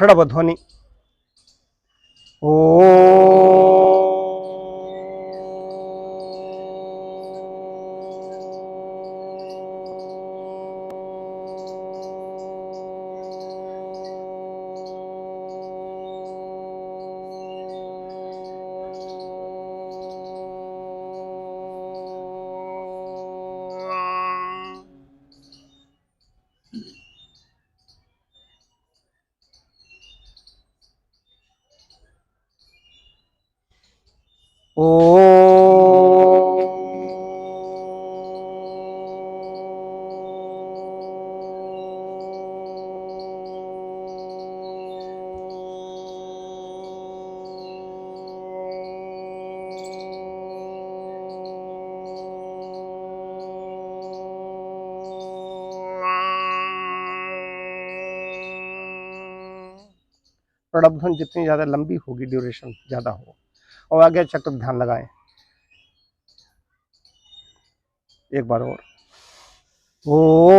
प्रणव ध्वनि। ओ प्रणव ध्वनि जितनी ज्यादा लंबी होगी, ड्यूरेशन ज्यादा हो। और आगे चक्र ध्यान लगाएं एक बार और। ओ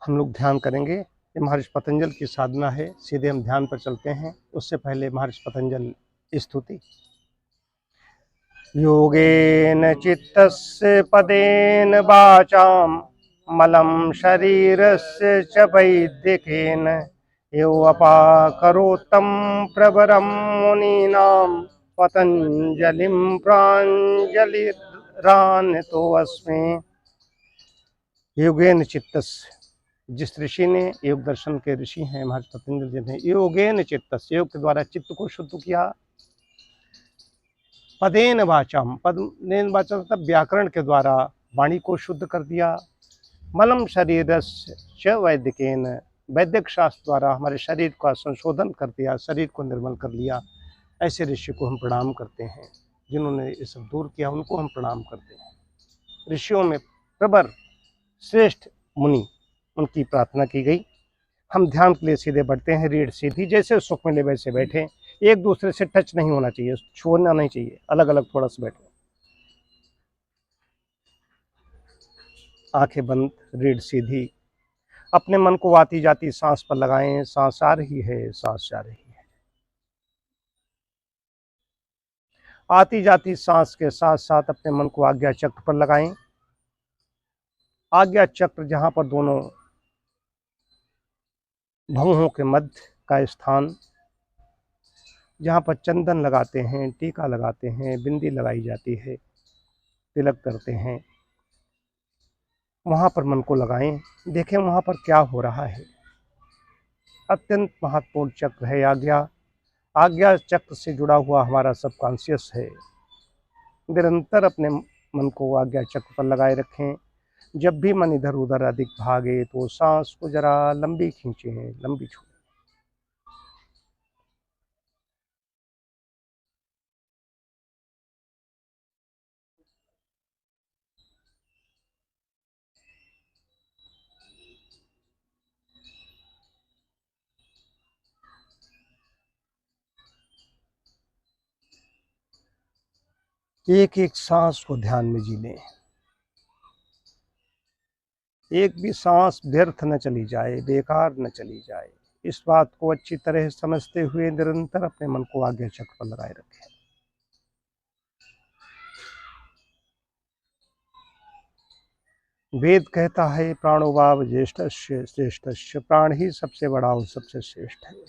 हम लोग ध्यान करेंगे। ये महर्षि पतंजल की साधना है। सीधे हम ध्यान पर चलते हैं। उससे पहले महर्षि पतंजल स्तुति। योगेन चित्तस्य पदेन वाचां मलं शरीरस्य च वैद्यकेन योऽपाकरोत्तं प्रवरं मुनीनां पतंजलिं प्राञ्जलिरानतोऽस्मि। योगेन चित्तस्य, जिस ऋषि ने, योग दर्शन के ऋषि हैं महर्षि पतंजल जी ने, योगेन चित्तस्य, योग के द्वारा चित्त को शुद्ध किया। पदेन वाचम, पदेन वाचम मतलब व्याकरण के द्वारा वाणी को शुद्ध कर दिया। मलम शरीरस्य वैद्यकेन, वैद्यक शास्त्र द्वारा हमारे शरीर का संशोधन कर दिया, शरीर को निर्मल कर लिया। ऐसे ऋषि को हम प्रणाम करते हैं। जिन्होंने ये सब दूर किया उनको हम प्रणाम करते हैं। ऋषियों में प्रवर श्रेष्ठ मुनि, उनकी प्रार्थना की गई। हम ध्यान के लिए सीधे बढ़ते हैं। रीढ़ सीधी, जैसे सुख मिले वैसे बैठे। एक दूसरे से टच नहीं होना चाहिए, छूना नहीं चाहिए, अलग अलग थोड़ा सा बैठो। आंखें बंद, रीढ़ सीधी। अपने मन को आती जाती सांस पर लगाएं। सांस आ रही है, सांस जा रही है। आती जाती सांस के साथ साथ अपने मन को आज्ञा चक्र पर लगाएं। आज्ञा चक्र जहां पर दोनों भौहों के मध्य का स्थान, जहाँ पर चंदन लगाते हैं, टीका लगाते हैं, बिंदी लगाई जाती है, तिलक करते हैं, वहाँ पर मन को लगाएं। देखें वहाँ पर क्या हो रहा है। अत्यंत महत्वपूर्ण चक्र है आज्ञा। आज्ञा चक्र से जुड़ा हुआ हमारा सबकॉन्शियस है। निरंतर अपने मन को आज्ञा चक्र पर लगाए रखें। जब भी मन इधर उधर अधिक भागे तो सांस को जरा लंबी खींचें, लंबी छोड़ें। एक एक सांस को ध्यान में जी लें। एक भी सांस व्यर्थ न चली जाए, बेकार न चली जाए। इस बात को अच्छी तरह समझते हुए निरंतर अपने मन को आज्ञा चक्र पर लगाए रखें। वेद कहता है प्राणो वाव ज्येष्ठस्य श्रेष्ठस्य, प्राण ही सबसे बड़ा और सबसे श्रेष्ठ है।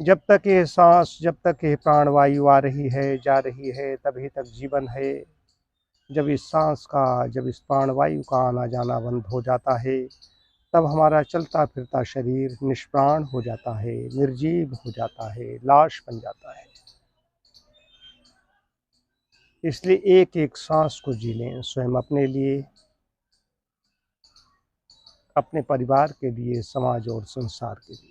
जब तक ये सांस, जब तक ये प्राणवायु आ रही है, जा रही है, तभी तक जीवन है। जब इस सांस का, जब इस प्राणवायु का आना जाना बंद हो जाता है, तब हमारा चलता फिरता शरीर निष्प्राण हो जाता है, निर्जीव हो जाता है, लाश बन जाता है। इसलिए एक एक सांस को जी लें स्वयं अपने लिए, अपने परिवार के लिए, समाज और संसार के लिए।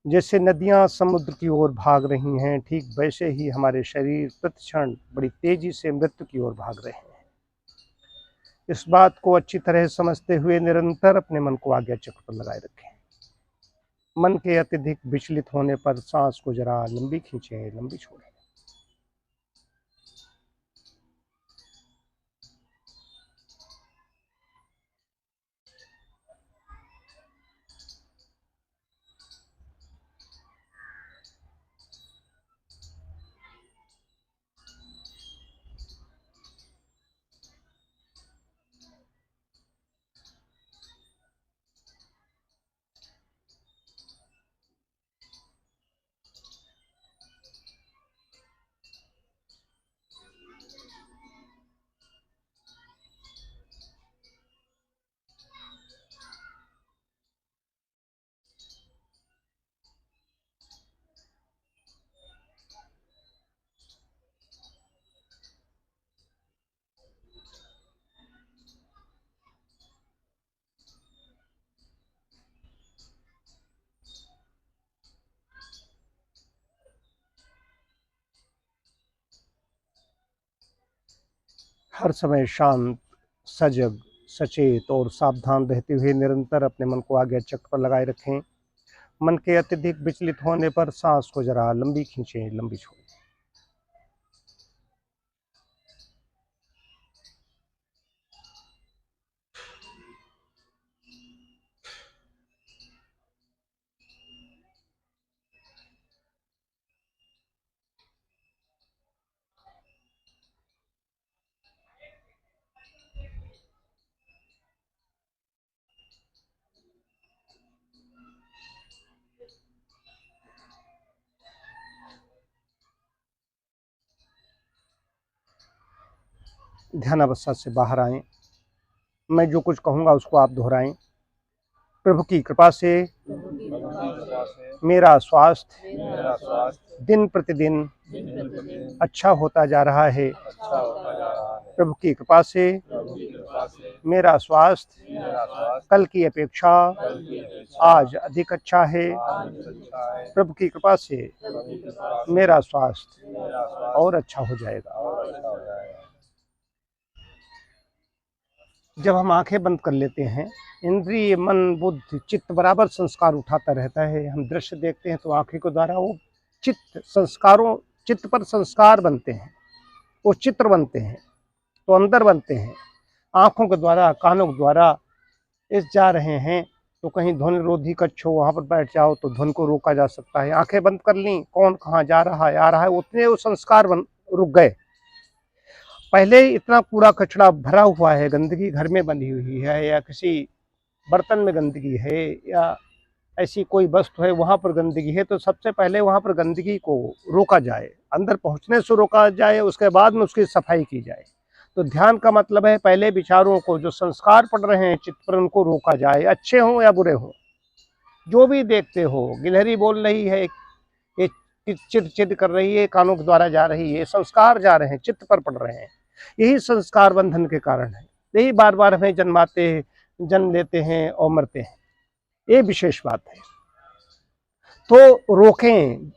जैसे नदियां समुद्र की ओर भाग रही हैं, ठीक वैसे ही हमारे शरीर प्रतिक्षण बड़ी तेजी से मृत्यु की ओर भाग रहे हैं। इस बात को अच्छी तरह समझते हुए निरंतर अपने मन को आज्ञा चक्र पर लगाए रखें। मन के अत्यधिक विचलित होने पर सांस को जरा लंबी खींचें, लंबी छोड़ें। हर समय शांत, सजग, सचेत और सावधान रहते हुए निरंतर अपने मन को आज्ञा चक्र पर लगाए रखें। मन के अत्यधिक विचलित होने पर सांस को जरा लंबी खींचें, लंबी छोड़ें। ध्यान अवस्था से बाहर आएं। मैं जो कुछ कहूँगा उसको आप दोहराएं। प्रभु की कृपा से मेरा स्वास्थ्य दिन प्रतिदिन अच्छा होता जा रहा है। प्रभु की कृपा से मेरा स्वास्थ्य कल की अपेक्षा आज अधिक अच्छा है। प्रभु की कृपा से मेरा स्वास्थ्य और अच्छा हो जाएगा। जब हम आंखें बंद कर लेते हैं, इंद्रिय, मन, बुद्धि, चित्त बराबर संस्कार उठाता रहता है। हम दृश्य देखते हैं तो आंखें के द्वारा वो चित्त पर संस्कार बनते हैं, वो चित्र बनते हैं, तो अंदर बनते हैं। आंखों के द्वारा, कानों के द्वारा इस जा रहे हैं तो कहीं ध्वनि रोधी कक्ष हो, वहाँ पर बैठ जाओ तो ध्वनि को रोका जा सकता है। आंखें बंद कर ली, कौन कहाँ जा रहा है, आ रहा है, उतने वो संस्कार रुक गए। पहले इतना कूड़ा कचरा भरा हुआ है, गंदगी घर में बनी हुई है, या किसी बर्तन में गंदगी है, या ऐसी कोई वस्तु है वहाँ पर गंदगी है, तो सबसे पहले वहाँ पर गंदगी को रोका जाए, अंदर पहुँचने से रोका जाए, उसके बाद में उसकी सफाई की जाए। तो ध्यान का मतलब है पहले विचारों को, जो संस्कार पड़ रहे हैं चित्त पर, उनको रोका जाए, अच्छे हों या बुरे हों। जो भी देखते हो, गिलहरी बोल रही है, ये चिड़ कर रही है, कानों के द्वारा जा रही है, संस्कार जा रहे हैं, चित्त पर पड़ रहे हैं। यही संस्कार बंधन के कारण है। यही बार बार हमें जन्म लेते हैं और मरते हैं। ये विशेष बात है। तो रोकें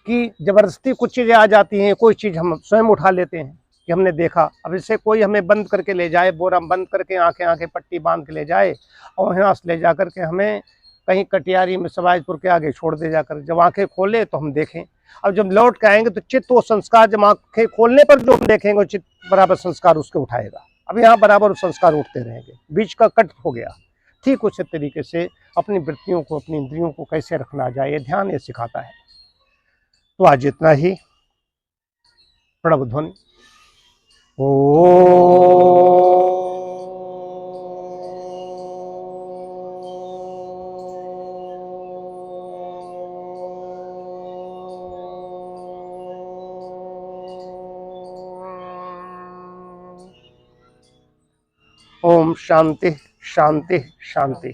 कि जबरदस्ती कुछ चीज़ें आ जाती हैं, कोई चीज़ हम स्वयं उठा लेते हैं कि हमने देखा। अब इससे कोई हमें बंद करके ले जाए, बोरा बंद करके आंखें पट्टी बांध के ले जाए और यहाँ से ले जा करके हमें कहीं कटियारी में सवाजपुर के आगे छोड़ दे जाकर, जब आंखें खोले तो हम देखें। अब जब लौट के आएंगे तो चित्त वो संस्कार, जब आंखें खोलने पर जो हम देखेंगे, चित्त बराबर संस्कार उसके उठाएगा। अब यहाँ बराबर संस्कार उठते रहेंगे, बीच का कट हो गया। ठीक उसी तरीके से अपनी वृत्तियों को, अपनी इंद्रियों को कैसे रखना जाए, ये ध्यान ये सिखाता है। तो आज इतना ही। प्रणव ध्वनि। ओम शांति शांति शांति।